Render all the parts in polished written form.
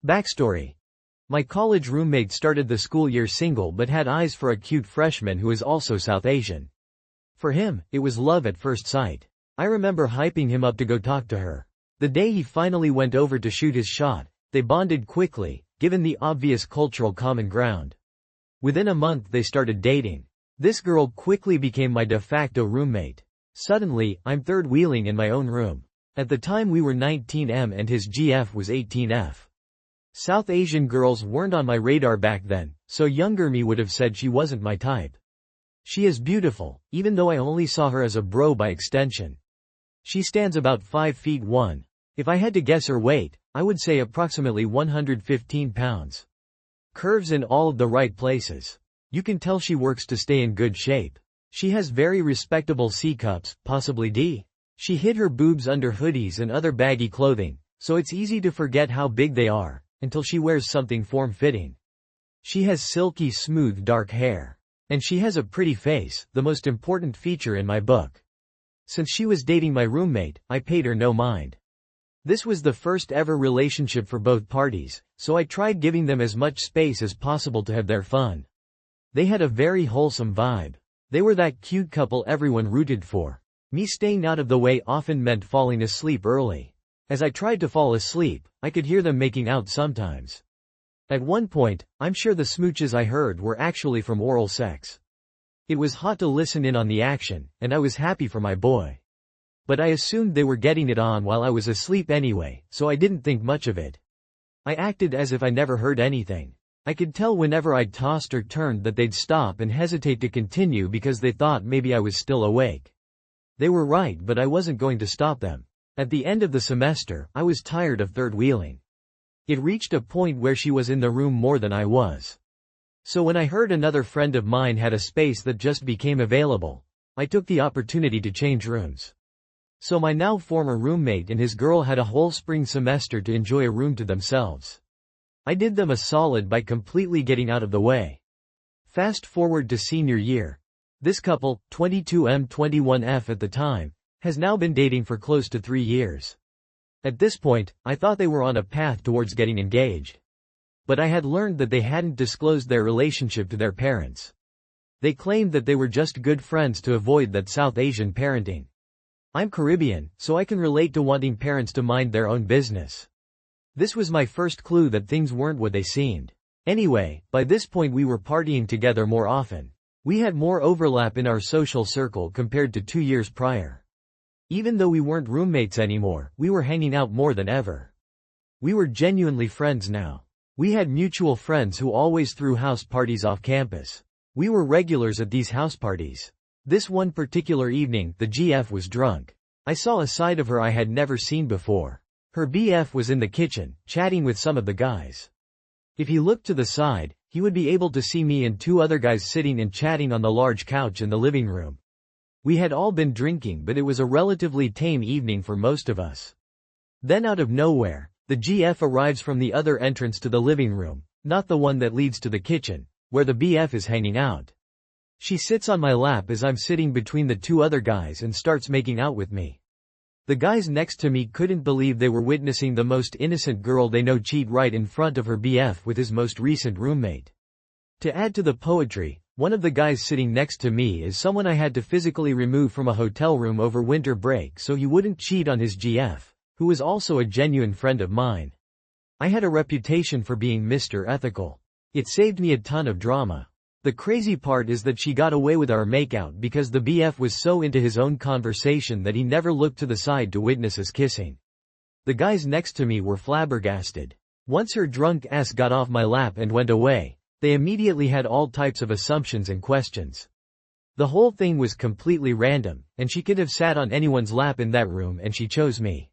Backstory. My college roommate started the school year single but had eyes for a cute freshman who is also South Asian. For him, it was love at first sight. I remember hyping him up to go talk to her. The day he finally went over to shoot his shot, they bonded quickly, given the obvious cultural common ground. Within a month they started dating. This girl quickly became my de facto roommate. Suddenly, I'm third-wheeling in my own room. At the time we were 19M and his GF was 18F. South Asian girls weren't on my radar back then, so younger me would have said she wasn't my type. She is beautiful, even though I only saw her as a bro by extension. She stands about 5 feet 1. If I had to guess her weight, I would say approximately 115 pounds. Curves in all of the right places. You can tell she works to stay in good shape. She has very respectable C cups, possibly D. She hid her boobs under hoodies and other baggy clothing, so it's easy to forget how big they are, until she wears something form-fitting. She has silky smooth dark hair. And she has a pretty face, the most important feature in my book. Since she was dating my roommate, I paid her no mind. This was the first ever relationship for both parties, so I tried giving them as much space as possible to have their fun. They had a very wholesome vibe. They were that cute couple everyone rooted for. Me staying out of the way often meant falling asleep early. As I tried to fall asleep, I could hear them making out sometimes. At one point, I'm sure the smooches I heard were actually from oral sex. It was hot to listen in on the action, and I was happy for my boy. But I assumed they were getting it on while I was asleep anyway, so I didn't think much of it. I acted as if I never heard anything. I could tell whenever I tossed or turned that they'd stop and hesitate to continue because they thought maybe I was still awake. They were right, but I wasn't going to stop them. At the end of the semester, I was tired of third-wheeling. It reached a point where she was in the room more than I was. So when I heard another friend of mine had a space that just became available, I took the opportunity to change rooms. So my now former roommate and his girl had a whole spring semester to enjoy a room to themselves. I did them a solid by completely getting out of the way. Fast forward to senior year. This couple, 22M21F at the time, has now been dating for close to 3 years. At this point, I thought they were on a path towards getting engaged. But I had learned that they hadn't disclosed their relationship to their parents. They claimed that they were just good friends to avoid that South Asian parenting. I'm Caribbean, so I can relate to wanting parents to mind their own business. This was my first clue that things weren't what they seemed. Anyway, by this point we were partying together more often. We had more overlap in our social circle compared to 2 years prior. Even though we weren't roommates anymore, we were hanging out more than ever. We were genuinely friends now. We had mutual friends who always threw house parties off campus. We were regulars at these house parties. This one particular evening, the GF was drunk. I saw a side of her I had never seen before. Her BF was in the kitchen, chatting with some of the guys. If he looked to the side, he would be able to see me and 2 other guys sitting and chatting on the large couch in the living room. We had all been drinking, but it was a relatively tame evening for most of us. Then out of nowhere, the GF arrives from the other entrance to the living room, not the one that leads to the kitchen, where the BF is hanging out. She sits on my lap as I'm sitting between the 2 other guys and starts making out with me. The guys next to me couldn't believe they were witnessing the most innocent girl they know cheat right in front of her BF with his most recent roommate. To add to the poetry, one of the guys sitting next to me is someone I had to physically remove from a hotel room over winter break so he wouldn't cheat on his GF, who was also a genuine friend of mine. I had a reputation for being Mr. Ethical. It saved me a ton of drama. The crazy part is that she got away with our makeout because the BF was so into his own conversation that he never looked to the side to witness us kissing. The guys next to me were flabbergasted. Once her drunk ass got off my lap and went away, they immediately had all types of assumptions and questions. The whole thing was completely random, and she could have sat on anyone's lap in that room and she chose me.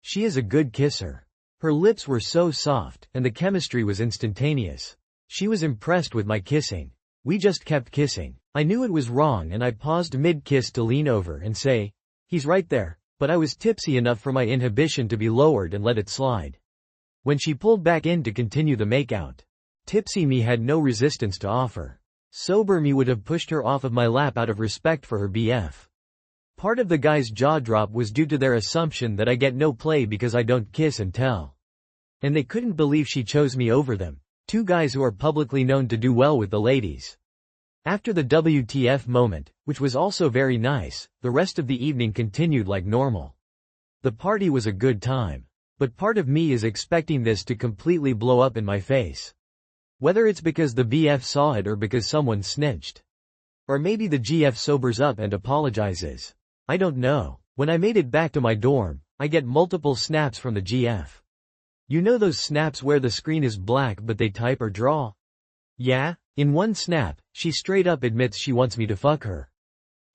She is a good kisser. Her lips were so soft, and the chemistry was instantaneous. She was impressed with my kissing. We just kept kissing. I knew it was wrong and I paused mid-kiss to lean over and say, "He's right there," but I was tipsy enough for my inhibition to be lowered and let it slide. When she pulled back in to continue the makeout, tipsy me had no resistance to offer. Sober me would have pushed her off of my lap out of respect for her BF. Part of the guy's jaw drop was due to their assumption that I get no play because I don't kiss and tell. And they couldn't believe she chose me over them, two guys who are publicly known to do well with the ladies. After the WTF moment, which was also very nice, the rest of the evening continued like normal. The party was a good time. But part of me is expecting this to completely blow up in my face. Whether it's because the BF saw it or because someone snitched. Or maybe the GF sobers up and apologizes. I don't know. When I made it back to my dorm, I get multiple snaps from the GF. You know those snaps where the screen is black but they type or draw? Yeah? In one snap, she straight up admits she wants me to fuck her.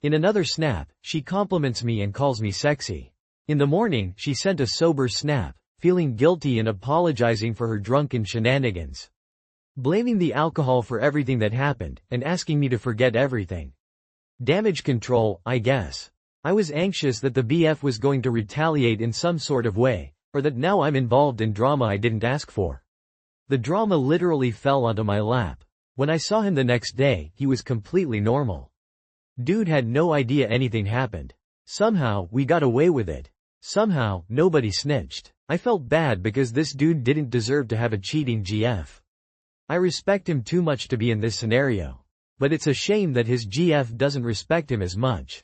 In another snap, she compliments me and calls me sexy. In the morning, she sent a sober snap, feeling guilty and apologizing for her drunken shenanigans. Blaming the alcohol for everything that happened, and asking me to forget everything. Damage control, I guess. I was anxious that the BF was going to retaliate in some sort of way, or that now I'm involved in drama I didn't ask for. The drama literally fell onto my lap. When I saw him the next day, he was completely normal. Dude had no idea anything happened. Somehow, we got away with it. Somehow, nobody snitched. I felt bad because this dude didn't deserve to have a cheating GF. I respect him too much to be in this scenario. But it's a shame that his GF doesn't respect him as much.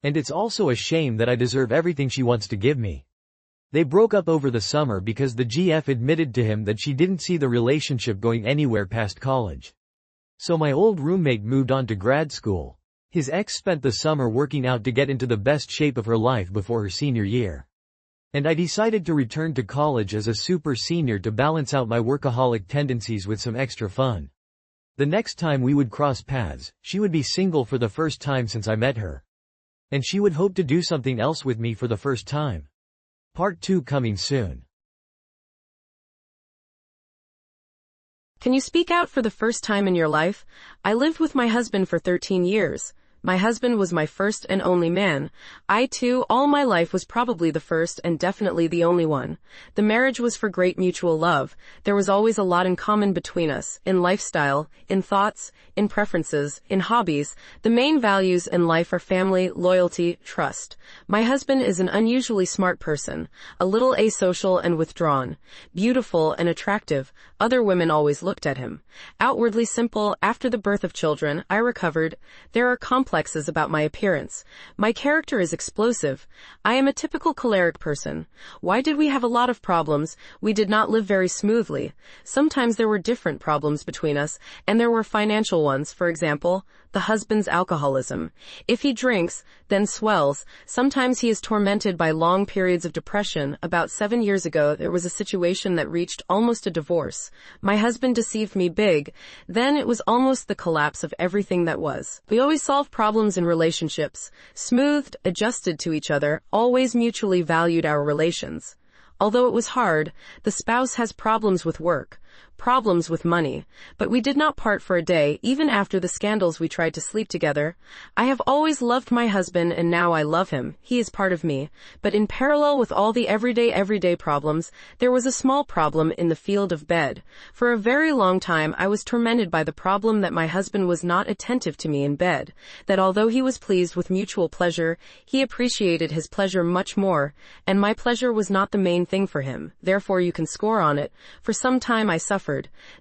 And it's also a shame that I deserve everything she wants to give me. They broke up over the summer because the GF admitted to him that she didn't see the relationship going anywhere past college. So my old roommate moved on to grad school. His ex spent the summer working out to get into the best shape of her life before her senior year. And I decided to return to college as a super senior to balance out my workaholic tendencies with some extra fun. The next time we would cross paths, she would be single for the first time since I met her. And she would hope to do something else with me for the first time. Part 2 coming soon. Can you speak out for the first time in your life? I lived with my husband for 13 years. My husband was my first and only man. I too, all my life was probably the first and definitely the only one. The marriage was for great mutual love. There was always a lot in common between us, in lifestyle, in thoughts, in preferences, in hobbies. The main values in life are family, loyalty, trust. My husband is an unusually smart person, a little asocial and withdrawn, beautiful and attractive. Other women always looked at him. Outwardly simple, after the birth of children, I recovered. There are complexes about my appearance. My character is explosive. I am a typical choleric person. Why did we have a lot of problems? We did not live very smoothly. Sometimes there were different problems between us, and there were financial ones, for example, the husband's alcoholism. If he drinks, then swells. Sometimes he is tormented by long periods of depression. About 7 years ago, there was a situation that reached almost a divorce. My husband deceived me big. Then it was almost the collapse of everything that was. We always solved problems in relationships, smoothed, adjusted to each other, always mutually valued our relations. Although it was hard, the spouse has problems with work, problems with money, but we did not part for a day, even after the scandals we tried to sleep together. I have always loved my husband and now I love him. He is part of me. But in parallel with all the everyday problems, there was a small problem in the field of bed. For a very long time I was tormented by the problem that my husband was not attentive to me in bed, that although he was pleased with mutual pleasure, he appreciated his pleasure much more, and my pleasure was not the main thing for him. Therefore you can score on it. For some time I suffered.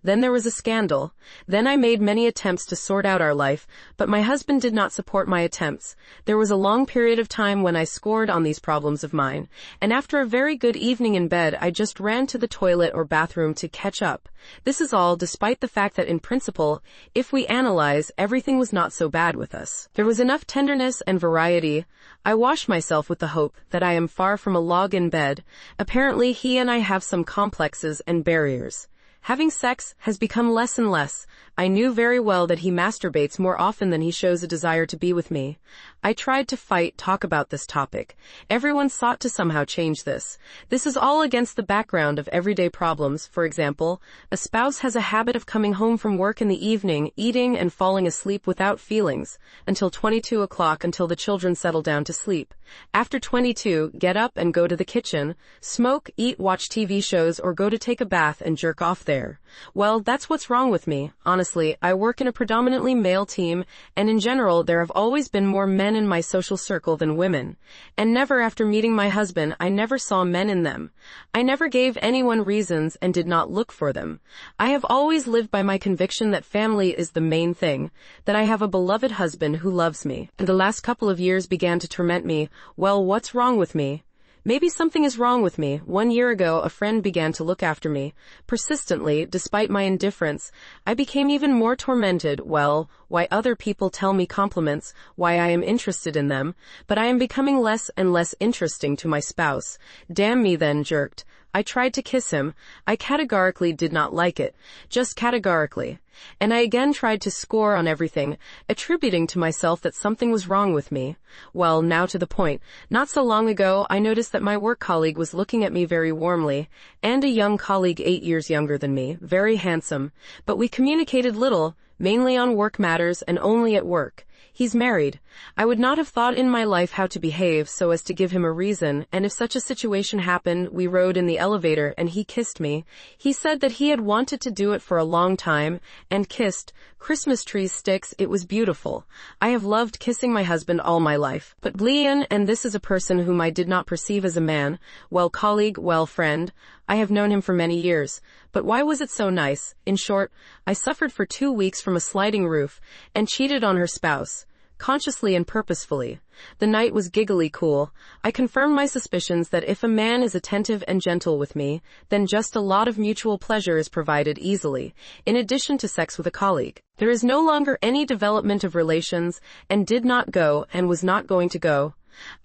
Then there was a scandal. Then I made many attempts to sort out our life, but my husband did not support my attempts. There was a long period of time when I scored on these problems of mine, and after a very good evening in bed, I just ran to the toilet or bathroom to catch up. This is all despite the fact that in principle, if we analyze, everything was not so bad with us. There was enough tenderness and variety. I wash myself with the hope that I am far from a log in bed. Apparently he and I have some complexes and barriers. Having sex has become less and less. I knew very well that he masturbates more often than he shows a desire to be with me. I tried to talk about this topic. Everyone sought to somehow change this. This is all against the background of everyday problems. For example, a spouse has a habit of coming home from work in the evening, eating and falling asleep without feelings, until 22 o'clock until the children settle down to sleep. After 22, get up and go to the kitchen, smoke, eat, watch TV shows, or go to take a bath and jerk off there. Well, that's what's wrong with me. Honestly, I work in a predominantly male team, and in general there have always been more men men in my social circle than women. And never after meeting my husband, I never saw men in them. I never gave anyone reasons and did not look for them. I have always lived by my conviction that family is the main thing, that I have a beloved husband who loves me. And the last couple of years began to torment me. Well, what's wrong with me? Maybe something is wrong with me. 1 year ago, a friend began to look after me. Persistently, despite my indifference, I became even more tormented. Well, why other people tell me compliments, why I am interested in them, but I am becoming less and less interesting to my spouse. Damn me then, jerked. I tried to kiss him. I categorically did not like it. Just categorically. And I again tried to score on everything, attributing to myself that something was wrong with me. Well, now to the point. Not so long ago, I noticed that my work colleague was looking at me very warmly, and a young colleague 8 years younger than me, very handsome. But we communicated little, mainly on work matters and only at work. He's married. I would not have thought in my life how to behave so as to give him a reason, and if such a situation happened, we rode in the elevator and he kissed me. He said that he had wanted to do it for a long time, and kissed. Christmas trees, sticks, it was beautiful. I have loved kissing my husband all my life. But Blean, and this is a person whom I did not perceive as a man, well colleague, well friend. I have known him for many years. But why was it so nice? In short, I suffered for 2 weeks from a sliding roof, and cheated on her spouse. Consciously and purposefully. The night was giggly cool. I confirmed my suspicions that if a man is attentive and gentle with me, then just a lot of mutual pleasure is provided easily, in addition to sex with a colleague. There is no longer any development of relations, and did not go, and was not going to go.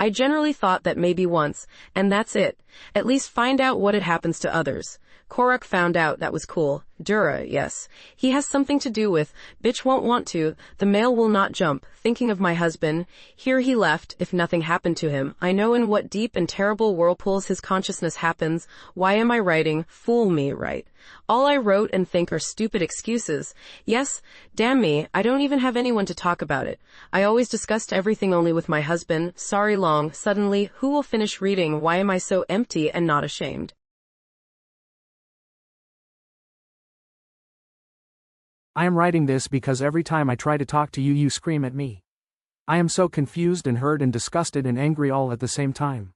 I generally thought that maybe once, and that's it. At least find out what it happens to others. Koruk found out, that was cool. Dura, yes. He has something to do with, bitch won't want to, the male will not jump. Thinking of my husband, here he left, if nothing happened to him. I know in what deep and terrible whirlpools his consciousness happens. Why am I writing? Fool me, right? All I wrote and think are stupid excuses. Yes, damn me, I don't even have anyone to talk about it. I always discussed everything only with my husband. Sorry long, suddenly, who will finish reading? Why am I so empty and not ashamed? I am writing this because every time I try to talk to you, you scream at me. I am so confused and hurt and disgusted and angry all at the same time.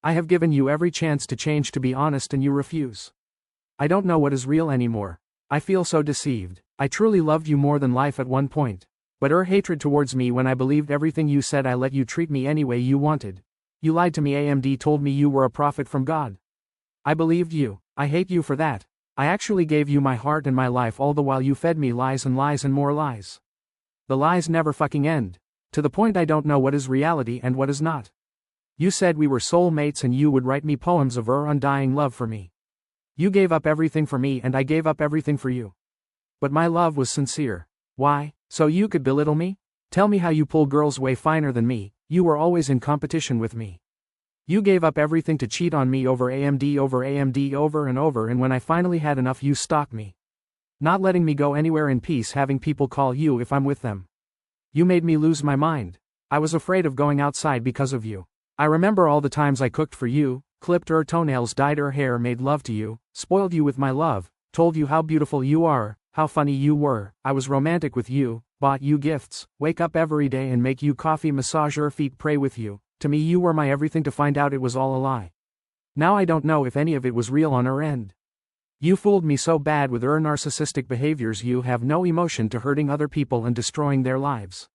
I have given you every chance to change, to be honest, and you refuse. I don't know what is real anymore. I feel so deceived. I truly loved you more than life at one point. But your hatred towards me when I believed everything you said, I let you treat me any way you wanted. You lied to me. AMD told me you were a prophet from God. I believed you. I hate you for that. I actually gave you my heart and my life, all the while you fed me lies and lies and more lies. The lies never fucking end. To the point I don't know what is reality and what is not. You said we were soulmates and you would write me poems of your undying love for me. You gave up everything for me and I gave up everything for you. But my love was sincere. Why? So you could belittle me? Tell me how you pull girls way finer than me. You were always in competition with me. You gave up everything to cheat on me over AMD over and over, and when I finally had enough you stalked me. Not letting me go anywhere in peace, having people call you if I'm with them. You made me lose my mind. I was afraid of going outside because of you. I remember all the times I cooked for you, clipped her toenails, dyed her hair, made love to you, spoiled you with my love, told you how beautiful you are, how funny you were. I was romantic with you, bought you gifts, wake up every day and make you coffee, massage your feet, pray with you. To me you were my everything, to find out it was all a lie. Now I don't know if any of it was real on her end. You fooled me so bad with her narcissistic behaviors. You have no emotion to hurting other people and destroying their lives.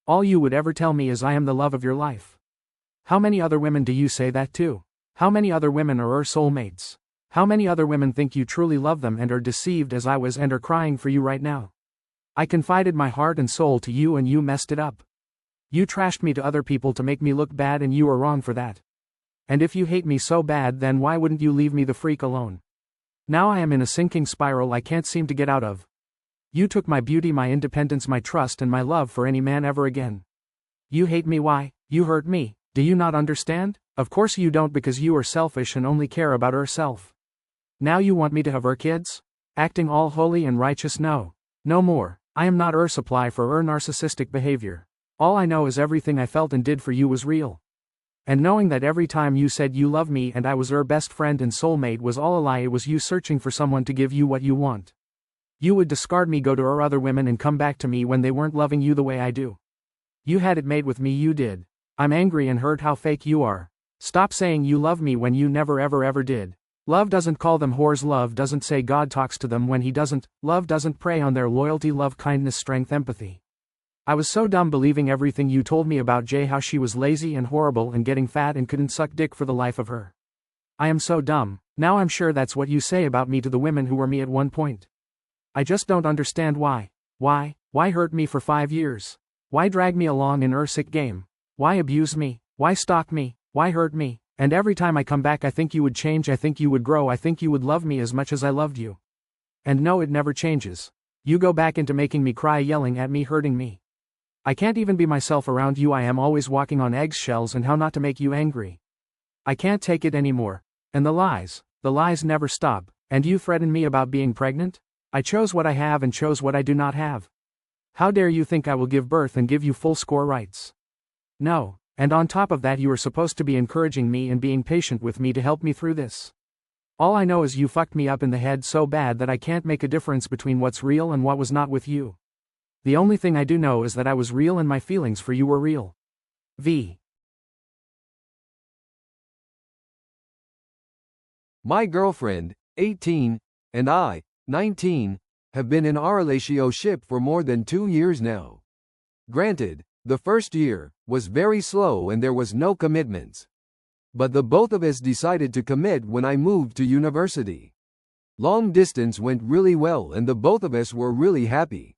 All you would ever tell me is I am the love of your life. How many other women do you say that to? How many other women are her soulmates? How many other women think you truly love them and are deceived as I was and are crying for you right now? I confided my heart and soul to you and you messed it up. You trashed me to other people to make me look bad, and you are wrong for that. And if you hate me so bad, then why wouldn't you leave me the freak alone? Now I am in a sinking spiral I can't seem to get out of. You took my beauty, my independence, my trust, and my love for any man ever again. You hate me. Why? You hurt me. Do you not understand? Of course you don't, because you are selfish and only care about herself. Now you want me to have her kids? Acting all holy and righteous? No. No more. I am not her supply for her narcissistic behavior. All I know is everything I felt and did for you was real. And knowing that every time you said you love me and I was her best friend and soulmate was all a lie. It was you searching for someone to give you what you want. You would discard me, go to her other women, and come back to me when they weren't loving you the way I do. You had it made with me, you did. I'm angry and hurt how fake you are. Stop saying you love me when you never ever did. Love doesn't call them whores, love doesn't say God talks to them when he doesn't, love doesn't prey on their loyalty, love, kindness, strength, empathy. I was so dumb believing everything you told me about Jay, how she was lazy and horrible and getting fat and couldn't suck dick for the life of her. I am so dumb. Now I'm sure that's what you say about me to the women who were me at one point. I just don't understand why. Why hurt me for 5 years? Why drag me along in sick game? Why abuse me? Why stalk me? Why hurt me? And every time I come back I think you would change, I think you would grow, I think you would love me as much as I loved you. And no, it never changes. You go back into making me cry, yelling at me, hurting me. I can't even be myself around you, I am always walking on eggshells, and how not to make you angry. I can't take it anymore. And the lies never stop. And you threaten me about being pregnant? I chose what I have and chose what I do not have. How dare you think I will give birth and give you full score rights? No. And on top of that, you are supposed to be encouraging me and being patient with me to help me through this. All I know is you fucked me up in the head so bad that I can't make a difference between what's real and what was not with you. The only thing I do know is that I was real and my feelings for you were real. V. My girlfriend, 18, and I, 19, have been in our relationship for more than 2 years now. Granted, the first year was very slow and there was no commitments. But the both of us decided to commit when I moved to university. Long distance went really well and the both of us were really happy.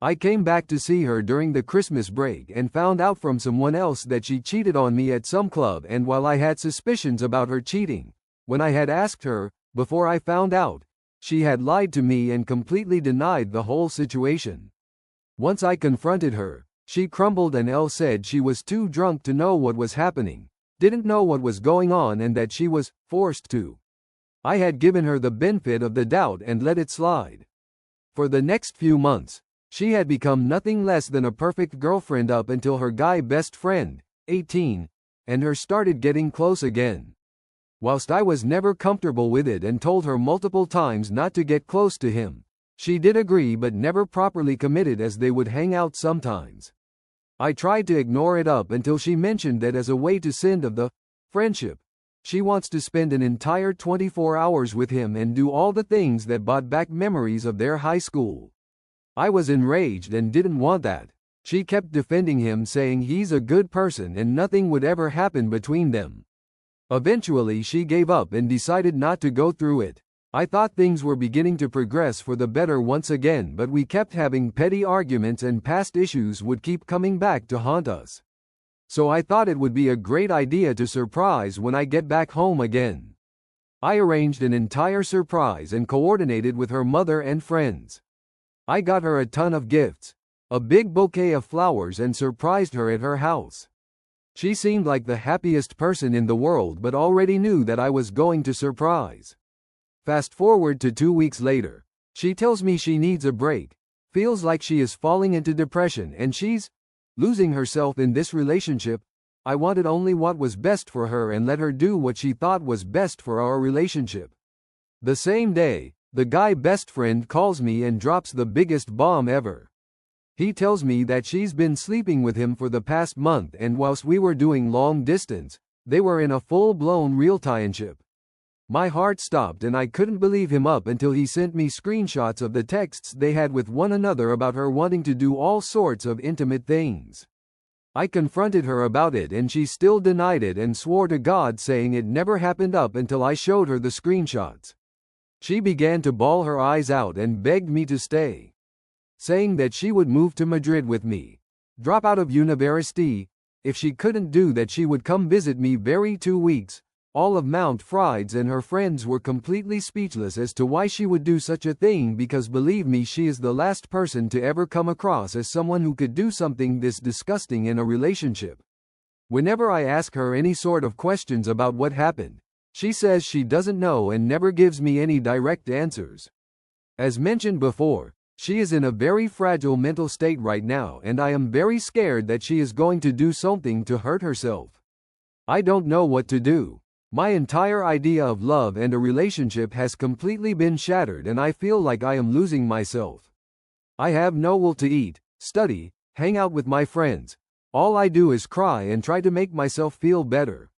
I came back to see her during the Christmas break and found out from someone else that she cheated on me at some club, and while I had suspicions about her cheating, when I had asked her, before I found out, she had lied to me and completely denied the whole situation. Once I confronted her, she crumbled and said she was too drunk to know what was happening, didn't know what was going on, and that she was forced to. I had given her the benefit of the doubt and let it slide. For the next few months, she had become nothing less than a perfect girlfriend up until her guy best friend, 18, and her started getting close again. Whilst I was never comfortable with it and told her multiple times not to get close to him, she did agree but never properly committed, as they would hang out sometimes. I tried to ignore it up until she mentioned that as a way to send of the friendship, she wants to spend an entire 24 hours with him and do all the things that brought back memories of their high school. I was enraged and didn't want that. She kept defending him, saying he's a good person and nothing would ever happen between them. Eventually she gave up and decided not to go through it. I thought things were beginning to progress for the better once again, but we kept having petty arguments and past issues would keep coming back to haunt us. So I thought it would be a great idea to surprise when I get back home again. I arranged an entire surprise and coordinated with her mother and friends. I got her a ton of gifts, a big bouquet of flowers, and surprised her at her house. She seemed like the happiest person in the world but already knew that I was going to surprise. Fast forward to 2 weeks later, she tells me she needs a break, feels like she is falling into depression and she's losing herself in this relationship. I wanted only what was best for her and let her do what she thought was best for our relationship. The same day, the guy best friend calls me and drops the biggest bomb ever. He tells me that she's been sleeping with him for the past month, and whilst we were doing long distance, they were in a full-blown relationship. My heart stopped and I couldn't believe him up until he sent me screenshots of the texts they had with one another about her wanting to do all sorts of intimate things. I confronted her about it and she still denied it and swore to God, saying it never happened up until I showed her the screenshots. She began to bawl her eyes out and begged me to stay, saying that she would move to Madrid with me, drop out of university. If she couldn't do that, she would come visit me every 2 weeks. All of Mount Frieds and her friends were completely speechless as to why she would do such a thing, because believe me, she is the last person to ever come across as someone who could do something this disgusting in a relationship. Whenever I ask her any sort of questions about what happened, she says she doesn't know and never gives me any direct answers. As mentioned before, she is in a very fragile mental state right now, and I am very scared that she is going to do something to hurt herself. I don't know what to do. My entire idea of love and a relationship has completely been shattered and I feel like I am losing myself. I have no will to eat, study, hang out with my friends, All I do is cry and try to make myself feel better.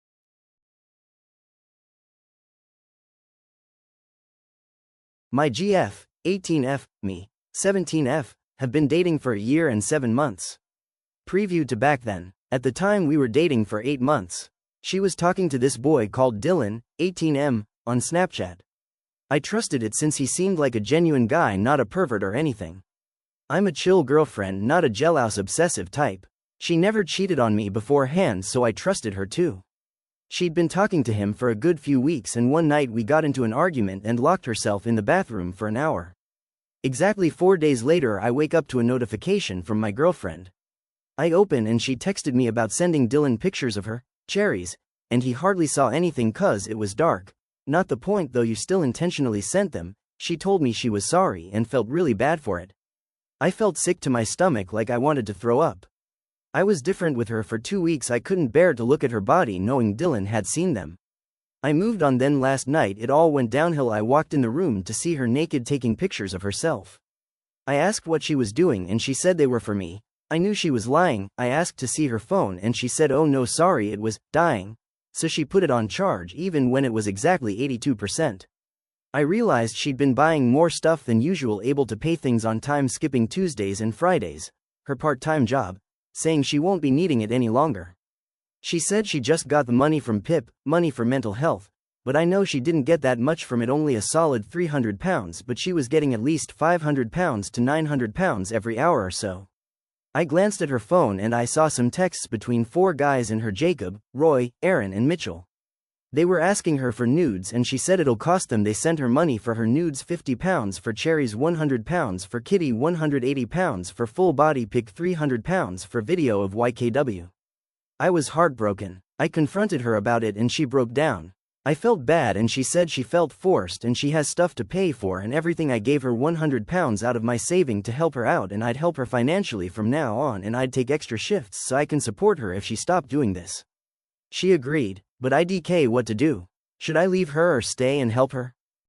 My GF, 18F, me, 17F, have been dating for a year and 7 months. Preview to back then. At the time we were dating for 8 months. She was talking to this boy called Dylan, 18M, on Snapchat. I trusted it since he seemed like a genuine guy, not a pervert or anything. I'm a chill girlfriend, not a jealous obsessive type. She never cheated on me beforehand, so I trusted her too. She'd been talking to him for a good few weeks, and one night we got into an argument and locked herself in the bathroom for an hour. Exactly 4 days later I wake up to a notification from my girlfriend. I open and she texted me about sending Dylan pictures of her cherries, and he hardly saw anything cause it was dark. Not the point though, you still intentionally sent them. She told me she was sorry and felt really bad for it. I felt sick to my stomach, like I wanted to throw up. I was different with her for 2 weeks. I couldn't bear to look at her body knowing Dylan had seen them. I moved on. Then last night it all went downhill. I walked in the room to see her naked taking pictures of herself. I asked what she was doing and she said they were for me. I knew she was lying. I asked to see her phone and she said, oh no, sorry, it was dying. So she put it on charge even when it was exactly 82%. I realized she'd been buying more stuff than usual, able to pay things on time, skipping Tuesdays and Fridays, her part-time job, saying she won't be needing it any longer. She said she just got the money from PIP, money for mental health, but I know she didn't get that much from it, only a solid £300, but she was getting at least £500 to £900 every hour or so. I glanced at her phone and I saw some texts between 4 guys in her: Jacob, Roy, Aaron and Mitchell. They were asking her for nudes and she said it'll cost them. They sent her money for her nudes: £50, for cherries £100, for kitty £180, for full body pic £300, for video of YKW. I was heartbroken. I confronted her about it and she broke down. I felt bad and she said she felt forced and she has stuff to pay for and everything. I gave her £100 out of my saving to help her out, and I'd help her financially from now on, and I'd take extra shifts so I can support her if she stopped doing this. She agreed, but IDK, what to do? Should I leave her or stay and help her?